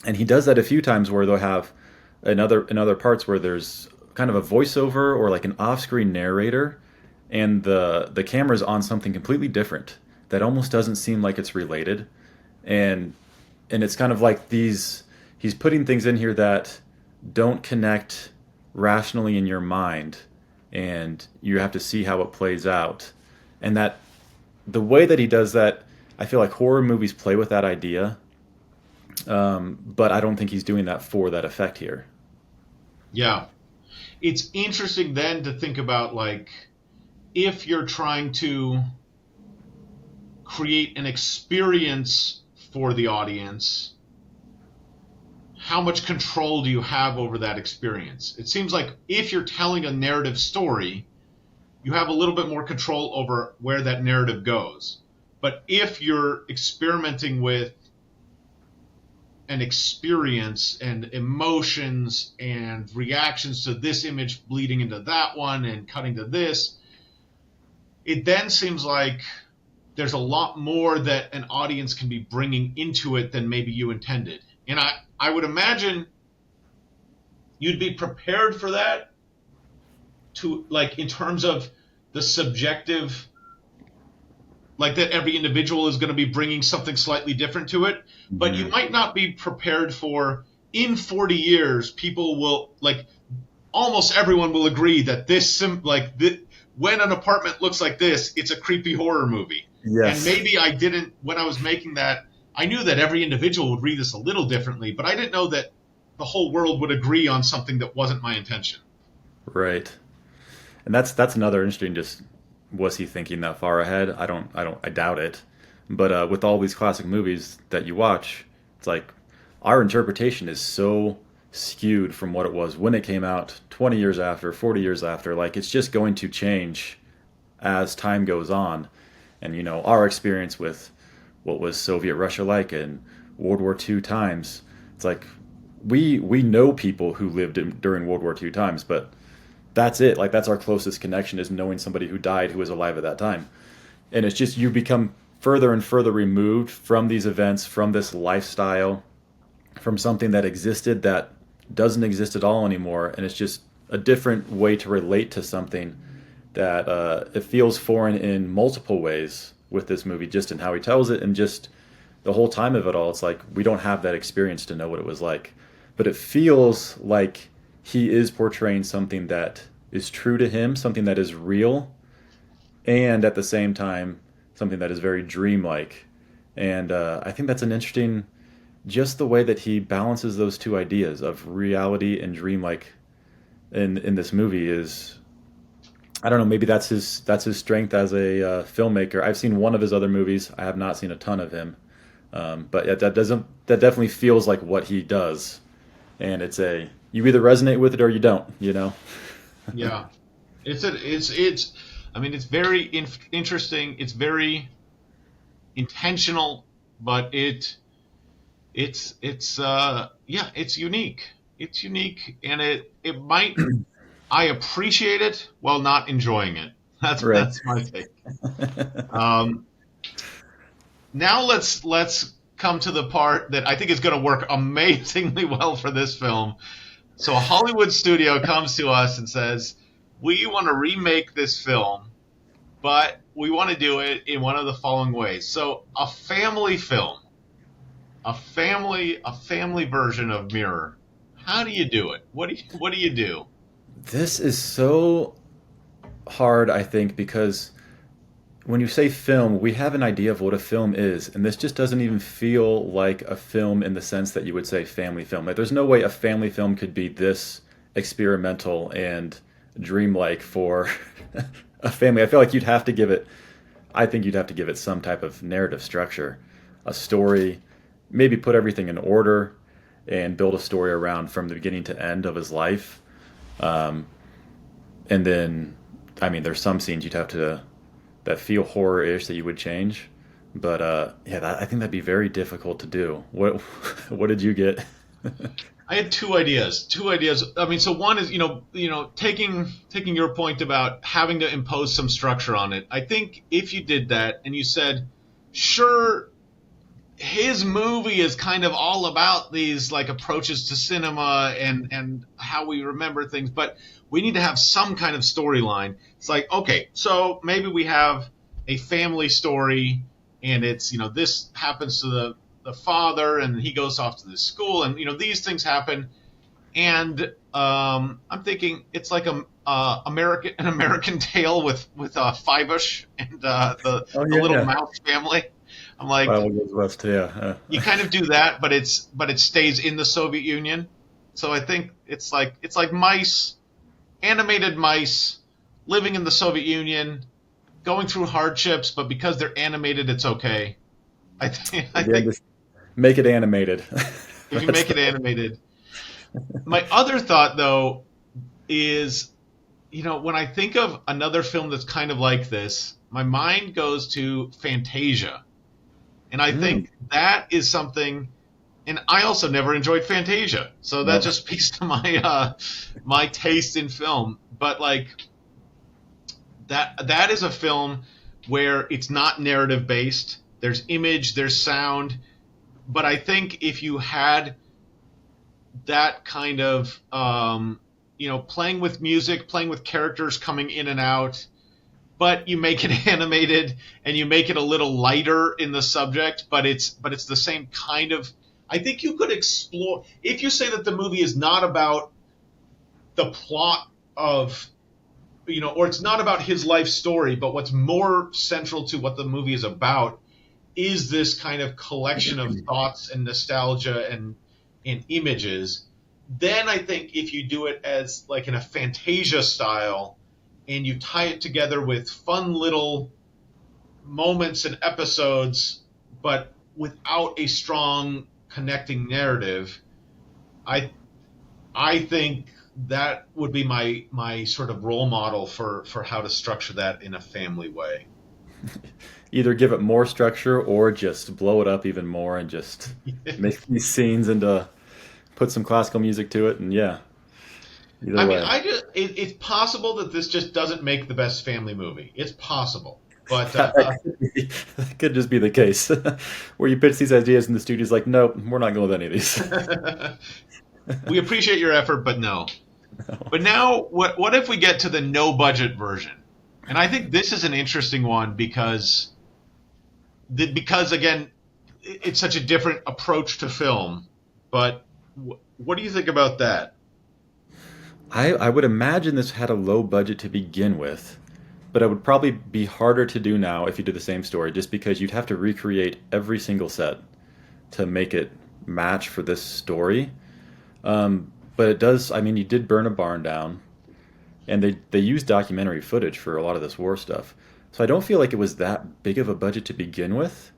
and he does that a few times where they'll have in other parts where there's kind of a voiceover or like an off-screen narrator, and the camera's on something completely different that almost doesn't seem like it's related, and it's kind of like he's putting things in here that don't connect rationally in your mind, and you have to see how it plays out. And that the way that he does that, I feel like horror movies play with that idea, but I don't think he's doing that for that effect here. Yeah. It's interesting then to think about, like, if you're trying to create an experience for the audience, how much control do you have over that experience? It seems like if you're telling a narrative story, you have a little bit more control over where that narrative goes. But if you're experimenting with an experience and emotions and reactions to this image bleeding into that one and cutting to this, it then seems like there's a lot more that an audience can be bringing into it than maybe you intended. And I would imagine you'd be prepared for that, to, like, in terms of the subjective, like that every individual is going to be bringing something slightly different to it, but you might not be prepared for, in 40 years, people will, like, almost everyone will agree that when an apartment looks like this, it's a creepy horror movie. Yes. And maybe I didn't, when I was making that, I knew that every individual would read this a little differently, but I didn't know that the whole world would agree on something that wasn't my intention. Right. And that's another interesting, just, was he thinking that far ahead? I doubt it. But with all these classic movies that you watch, it's like our interpretation is so skewed from what it was when it came out 20 years after, 40 years after. Like, it's just going to change as time goes on. And, you know, our experience with what was Soviet Russia like in World War II times, it's like we know people who lived during World War II times, but that's it. Like, that's our closest connection, is knowing somebody who died who was alive at that time. And it's just, you become further and further removed from these events, from this lifestyle, from something that existed that doesn't exist at all anymore. And it's just a different way to relate to something that it feels foreign in multiple ways with this movie, just in how he tells it, and just the whole time of it all. It's like we don't have that experience to know what it was like. But it feels like he is portraying something that is true to him, something that is real, and at the same time, something that is very dreamlike. And I think that's an interesting, just the way that he balances those two ideas of reality and dreamlike in this movie is, I don't know, maybe that's his strength as a filmmaker. I've seen one of his other movies. I have not seen a ton of him. But yeah, that definitely feels like what he does. And you either resonate with it or you don't, you know? Yeah. I mean, it's very interesting. It's very intentional, but it's unique. It's unique, and it might, I appreciate it while not enjoying it. That's Right. That's my take. Now let's come to the part that I think is going to work amazingly well for this film. So a Hollywood studio comes to us and says, we want to remake this film, but we want to do it in one of the following ways. So a family film, a family version of Mirror. How do you do it? What do you do? This is so hard, I think, because when you say film, we have an idea of what a film is, and this just doesn't even feel like a film in the sense that you would say family film. Like, there's no way a family film could be this experimental and dreamlike for a family. I feel like you'd have to give it I think you'd have to give it some type of narrative structure, a story, maybe put everything in order and build a story around from the beginning to end of his life. Um, and then, I mean, there's some scenes you'd have to that feel horror-ish that you would change. But yeah, I think that'd be very difficult to do. What what did you get? I had two ideas. Two ideas. I mean, so one is, taking your point about having to impose some structure on it. I think if you did that and you said, sure, his movie is kind of all about these like approaches to cinema and how we remember things, but we need to have some kind of storyline. It's like, okay, so maybe we have a family story, and it's, this happens to the father, and he goes off to this school, and these things happen, and I'm thinking it's like an American Tale with Fibush and the Oh the yeah, little yeah. mouse family. I'm like, Wild Wild West, yeah. you kind of do that, but it stays in the Soviet Union. So I think it's like mice, animated mice, living in the Soviet Union, going through hardships, but because they're animated, it's okay. I Again, think just make it animated. if you make it animated. My other thought, though, is, when I think of another film that's kind of like this, my mind goes to Fantasia. And I Mm, think that is something, and I also never enjoyed Fantasia, so that no. just speaks to my taste in film. But like that is a film where it's not narrative based. There's image, there's sound, but I think if you had that kind of playing with music, playing with characters coming in and out, but you make it animated and you make it a little lighter in the subject, but it's the same kind of. I think you could explore if you say that the movie is not about the plot of, or it's not about his life story, but what's more central to what the movie is about is this kind of collection of thoughts and nostalgia and images. Then I think if you do it as like in a Fantasia style, and you tie it together with fun little moments and episodes, but without a strong connecting narrative, I think that would be my sort of role model for how to structure that in a family way. Either give it more structure or just blow it up even more and just make these scenes into put some classical music to it, and yeah, either I mean, way. it's possible that this just doesn't make the best family movie. It's possible, but That could just be the case where you pitch these ideas and the studio's like, nope, we're not going with any of these. we appreciate your effort, but no. But now, what if we get to the no budget version? And I think this is an interesting one because again, it's such a different approach to film. But what do you think about that? I would imagine this had a low budget to begin with, but it would probably be harder to do now if you did the same story, just because you'd have to recreate every single set to make it match for this story. But it does, I mean, you did burn a barn down, and they used documentary footage for a lot of this war stuff. So I don't feel like it was that big of a budget to begin with,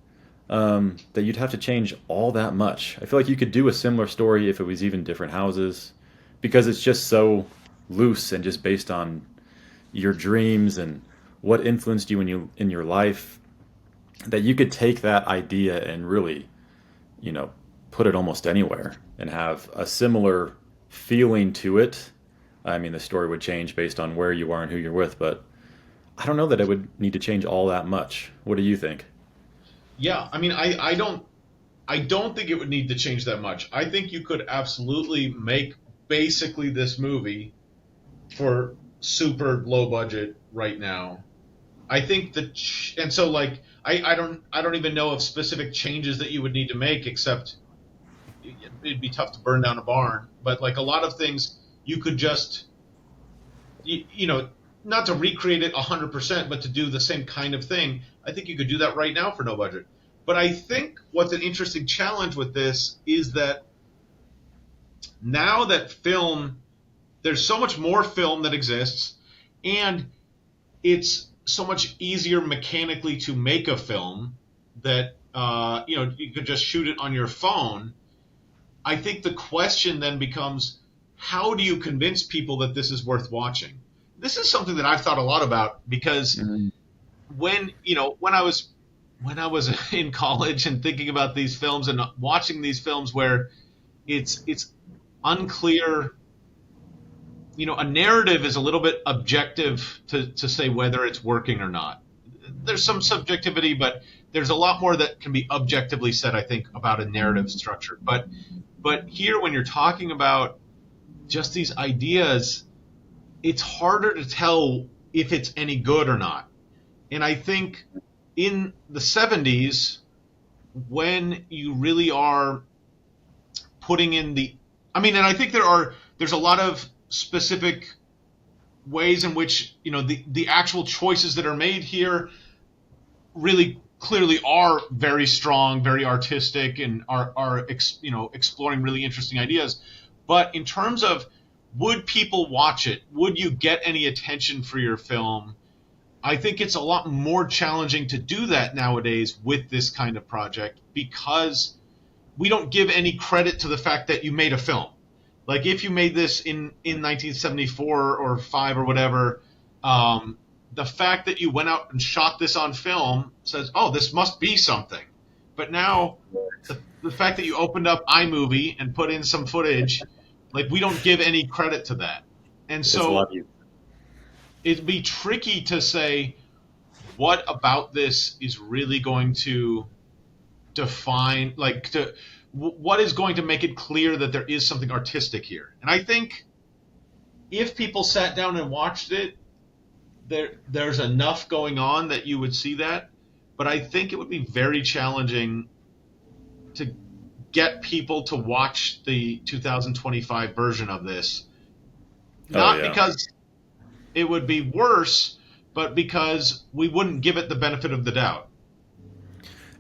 that you'd have to change all that much. I feel like you could do a similar story if it was even different houses, because it's just so loose and just based on your dreams and what influenced you in your life, that you could take that idea and really, you know, put it almost anywhere and have a similar feeling to it. I mean, the story would change based on where you are and who you're with, but I don't know that it would need to change all that much. What do you think? Yeah, I mean, I don't think it would need to change that much. I think you could absolutely make basically this movie for super low budget right now. I think and so like I don't even know of specific changes that you would need to make, except it'd be tough to burn down a barn. But like a lot of things, you could just not to recreate it 100%, but to do the same kind of thing. I think you could do that right now for no budget. But I think what's an interesting challenge with this is that now that there's so much more film that exists, and it's so much easier mechanically to make a film that you could just shoot it on your phone. I think the question then becomes, how do you convince people that this is worth watching? This is something that I've thought a lot about, because when I was in college and thinking about these films and watching these films where it's unclear, a narrative is a little bit objective to say whether it's working or not. There's some subjectivity, but there's a lot more that can be objectively said, I think, about a narrative structure. But here, when you're talking about just these ideas, it's harder to tell if it's any good or not. And I think in the 70s, when you really are putting in and I think there's a lot of specific ways in which, the actual choices that are made here really clearly are very strong, very artistic, and are exploring really interesting ideas. But in terms of, would people watch it? Would you get any attention for your film? I think it's a lot more challenging to do that nowadays with this kind of project, because we don't give any credit to the fact that you made a film. Like, if you made this in 1974 or 5 or whatever, the fact that you went out and shot this on film says, oh, this must be something. But now, the fact that you opened up iMovie and put in some footage, like, we don't give any credit to that. And so it'd be tricky to say what about this is really going to define, what is going to make it clear that there is something artistic here. And I think if people sat down and watched it, there's enough going on that you would see that. But I think it would be very challenging to get people to watch the 2025 version of this. Not because it would be worse, but because we wouldn't give it the benefit of the doubt.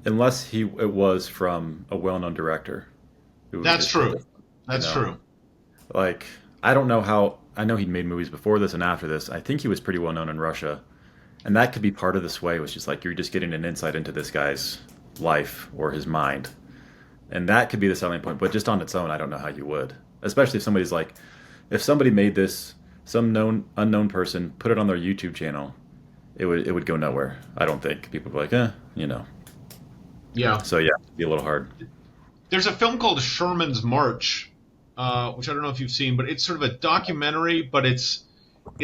Unless it was from a well-known director. That's true. That's true. Like, I don't know how. I know he'd made movies before this and after this. I think he was pretty well known in Russia, and that could be part of the sway. Was just like, you're just getting an insight into this guy's life or his mind, and that could be the selling point. But just on its own, I don't know how you would. Especially if somebody's like, if somebody made this, some unknown person put it on their YouTube channel, it would go nowhere. I don't think people would be like, Yeah. So yeah, it'd be a little hard. There's a film called Sherman's March, which I don't know if you've seen, but it's sort of a documentary, but it's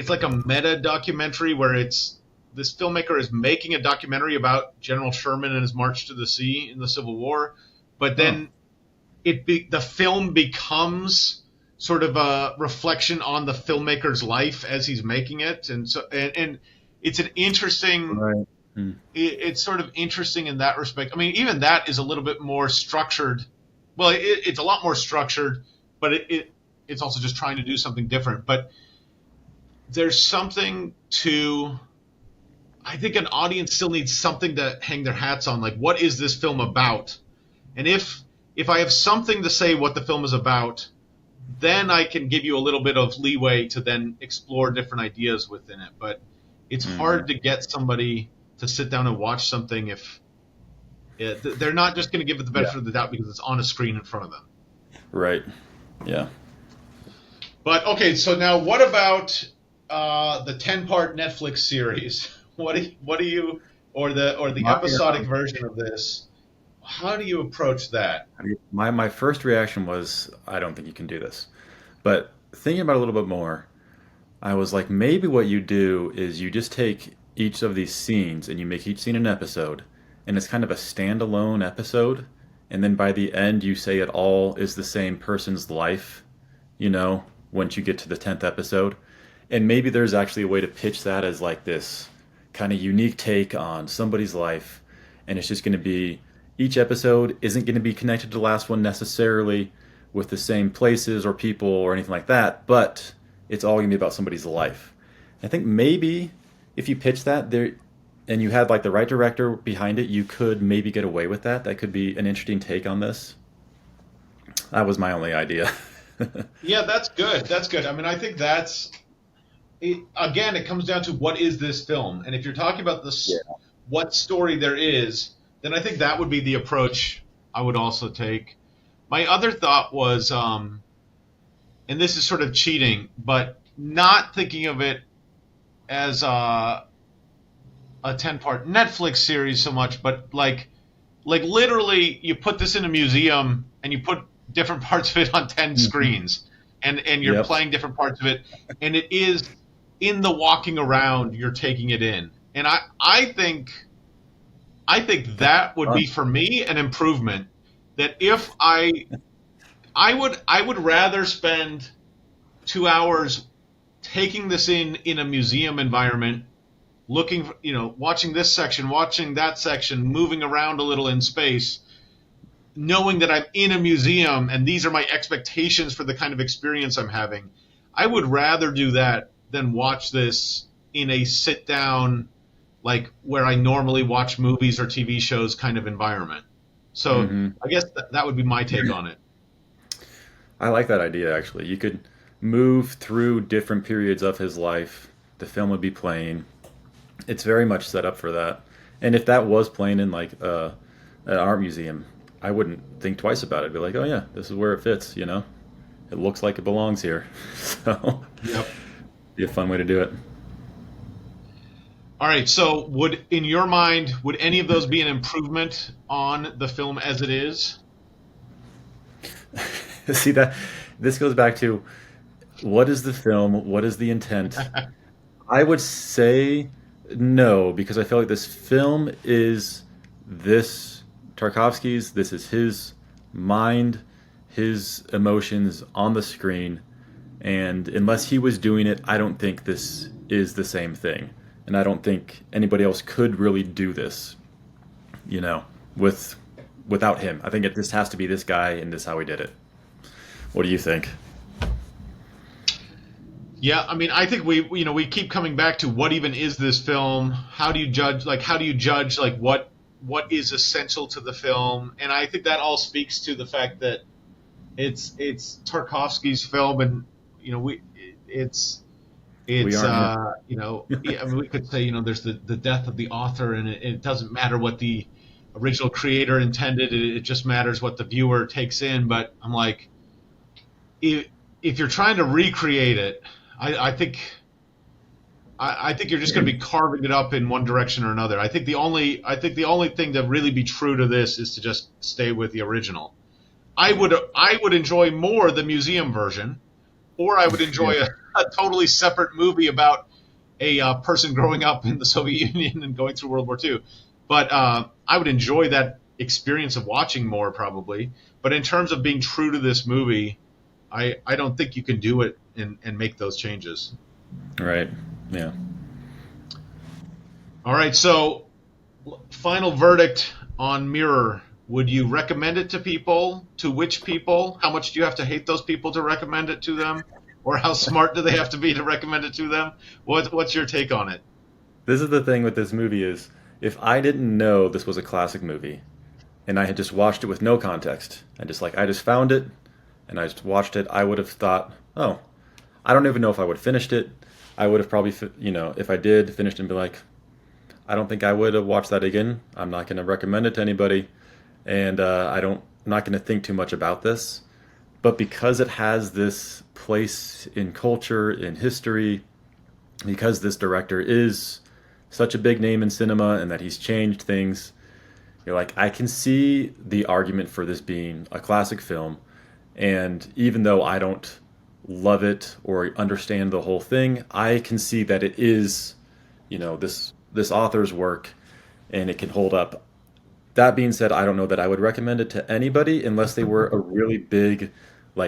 like a meta documentary where this filmmaker is making a documentary about General Sherman and his march to the sea in the Civil War, but then the film becomes sort of a reflection on the filmmaker's life as he's making it, and so and it's an interesting. Right. It's sort of interesting in that respect. I mean, even that is a little bit more structured. Well, it's a lot more structured, but it's also just trying to do something different. But there's something to, I think an audience still needs something to hang their hats on. Like, what is this film about? And if I have something to say what the film is about, then I can give you a little bit of leeway to then explore different ideas within it. But it's hard to get somebody to sit down and watch something if they're not just going to give it the benefit of the doubt because it's on a screen in front of them. Right. Yeah. But okay, so now what about the 10-part Netflix series? What do you or the episodic version of this? How do you approach that? My first reaction was, I don't think you can do this. But thinking about it a little bit more, I was like, maybe what you do is you just take each of these scenes and you make each scene an episode, and it's kind of a standalone episode, and then by the end you say it all is the same person's life, once you get to the 10th episode. And maybe there's actually a way to pitch that as like this kind of unique take on somebody's life, and it's just going to be, each episode isn't going to be connected to the last one necessarily with the same places or people or anything like that, but it's all going to be about somebody's life. I think maybe if you pitch that there and you had like the right director behind it, you could maybe get away with that. That could be an interesting take on this. That was my only idea. Yeah, that's good. That's good. I mean, I think that's again, it comes down to what is this film, and if you're talking about Yeah. what story there is, then I think that would be the approach I would also take. My other thought was, and this is sort of cheating, but not thinking of it as a 10-part Netflix series so much, but like literally you put this in a museum and you put different parts of it on 10 screens and you're Yep. playing different parts of it, and it is in the walking around you're taking it in. And I think that would be for me an improvement. That if I would rather spend 2 hours taking this in a museum environment, looking for, watching this section, watching that section, moving around a little in space, knowing that I'm in a museum and these are my expectations for the kind of experience I'm having. I would rather do that than watch this in a sit down, like where I normally watch movies or TV shows kind of environment. So I guess that would be my take on it. I like that idea actually. You could move through different periods of his life. The film would be playing. It's very much set up for that. And if that was playing in like an art museum, I wouldn't think twice about it. I'd be like, oh yeah, this is where it fits. It looks like it belongs here. So, Yep. be a fun way to do it. All right. So, in your mind, would any of those be an improvement on the film as it is? See that this goes back to what is the film? What is the intent? I would say no, because I feel like this film is this Tarkovsky's. This is his mind, his emotions on the screen, and unless he was doing it, I don't think this is the same thing, and I don't think anybody else could really do this, without him. I think it just has to be this guy, and this is how he did it. What do you think? Yeah, I mean, I think we keep coming back to what even is this film? How do you judge? What is essential to the film? And I think that all speaks to the fact that it's Tarkovsky's film, and it's We aren't I mean, we could say there's the death of the author, and it doesn't matter what the original creator intended. It just matters what the viewer takes in. But I'm like, if you're trying to recreate it, I think you're just going to be carving it up in one direction or another. I think the only thing to really be true to this is to just stay with the original. I would enjoy more the museum version, or I would enjoy a totally separate movie about a person growing up in the Soviet Union and going through World War II. But I would enjoy that experience of watching more probably. But in terms of being true to this movie, I don't think you can do it and make those changes. Right. Yeah. All right, so final verdict on Mirror. Would you recommend it to people? To which people? How much do you have to hate those people to recommend it to them? Or how smart do they have to be to recommend it to them? What's your take on it? This is the thing with this movie is if I didn't know this was a classic movie and I had just watched it with no context and I just found it and I just watched it, I would have thought, oh, I don't even know if I would have finished it. I would have probably, if I did finished it and be like, I don't think I would have watched that again. I'm not going to recommend it to anybody. And I'm not going to think too much about this. But because it has this place in culture, in history, because this director is such a big name in cinema and that he's changed things, you're like, I can see the argument for this being a classic film. And even though I don't love it or understand the whole thing, I can see that it is, this author's work and it can hold up. That being said, I don't know that I would recommend it to anybody unless they were a really big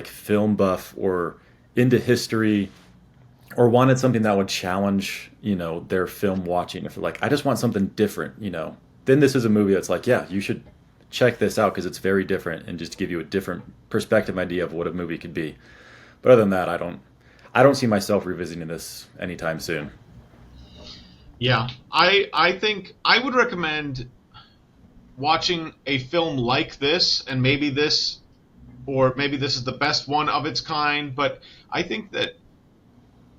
film buff or into history or wanted something that would challenge, their film watching. If I just want something different, then this is a movie that's yeah, you should check this out because it's very different and just give you a different perspective idea of what a movie could be. But other than that, I don't see myself revisiting this anytime soon. Yeah, I think I would recommend watching a film like this, and maybe this is the best one of its kind. But I think that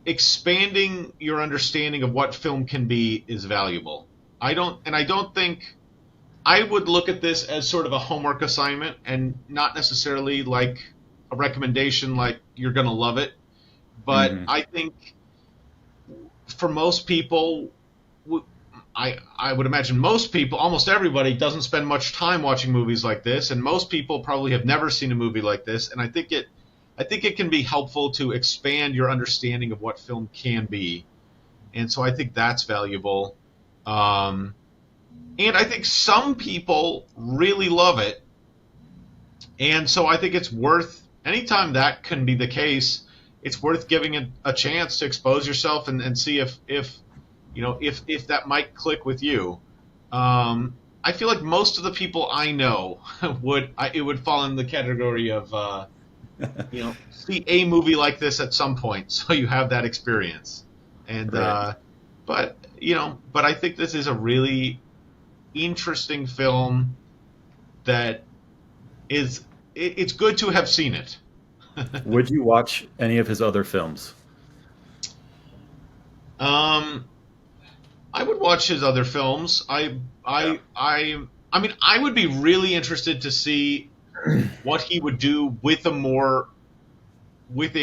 expanding your understanding of what film can be is valuable. I don't think I would look at this as sort of a homework assignment and not necessarily like a recommendation like you're going to love it. But I think for most people, I would imagine most people, almost everybody, doesn't spend much time watching movies like this, and most people probably have never seen a movie like this. And I think it can be helpful to expand your understanding of what film can be, and so I think that's valuable. And I think some people really love it, and so I think it's worth, anytime that can be the case, it's worth giving it a chance to expose yourself and see if that might click with you. I feel like most of the people I know it would fall in the category of see a movie like this at some point, so you have that experience. And Right. but I think this is a really interesting film that it's good to have seen it. Would you watch any of his other films? Um, I would watch his other films. I mean, I would be really interested to see what he would do with a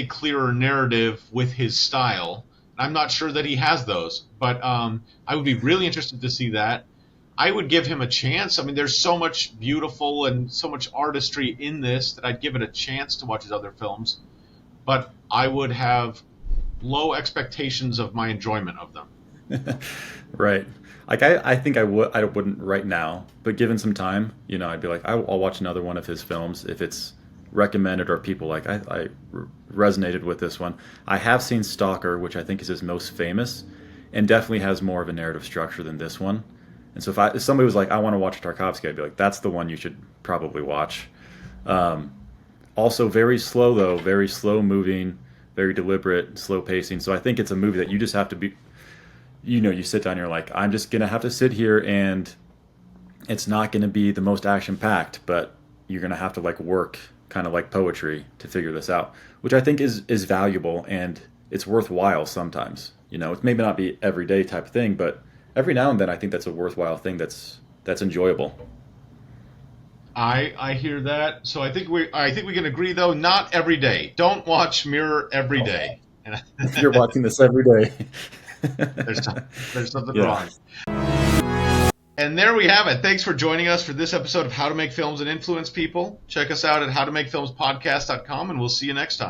clearer narrative with his style. I'm not sure that he has those, but I would be really interested to see that. I would give him a chance. I mean, there's so much beautiful and so much artistry in this that I'd give it a chance to watch his other films, but I would have low expectations of my enjoyment of them. Right. Like I think I wouldn't right now, but given some time, I'd be like, I'll watch another one of his films if it's recommended or people like I resonated with this one. I have seen Stalker, which I think is his most famous, and definitely has more of a narrative structure than this one. And so if somebody was like, I want to watch Tarkovsky, I'd be like, that's the one you should probably watch. Also very slow though, very slow moving, very deliberate, slow pacing. So I think it's a movie that you just have to be, you sit down, you're like, I'm just going to have to sit here, and it's not going to be the most action packed, but you're going to have to like work kind of like poetry to figure this out, which I think is valuable, and it's worthwhile sometimes. It's maybe not be everyday type of thing, but every now and then I think that's a worthwhile thing that's enjoyable. I hear that. So I think we can agree though, not every day. Don't watch Mirror every day. If you're watching this every day, there's something Yeah. wrong. And there we have it. Thanks for joining us for this episode of How to Make Films and Influence People. Check us out at howtomakefilmspodcast.com, and we'll see you next time.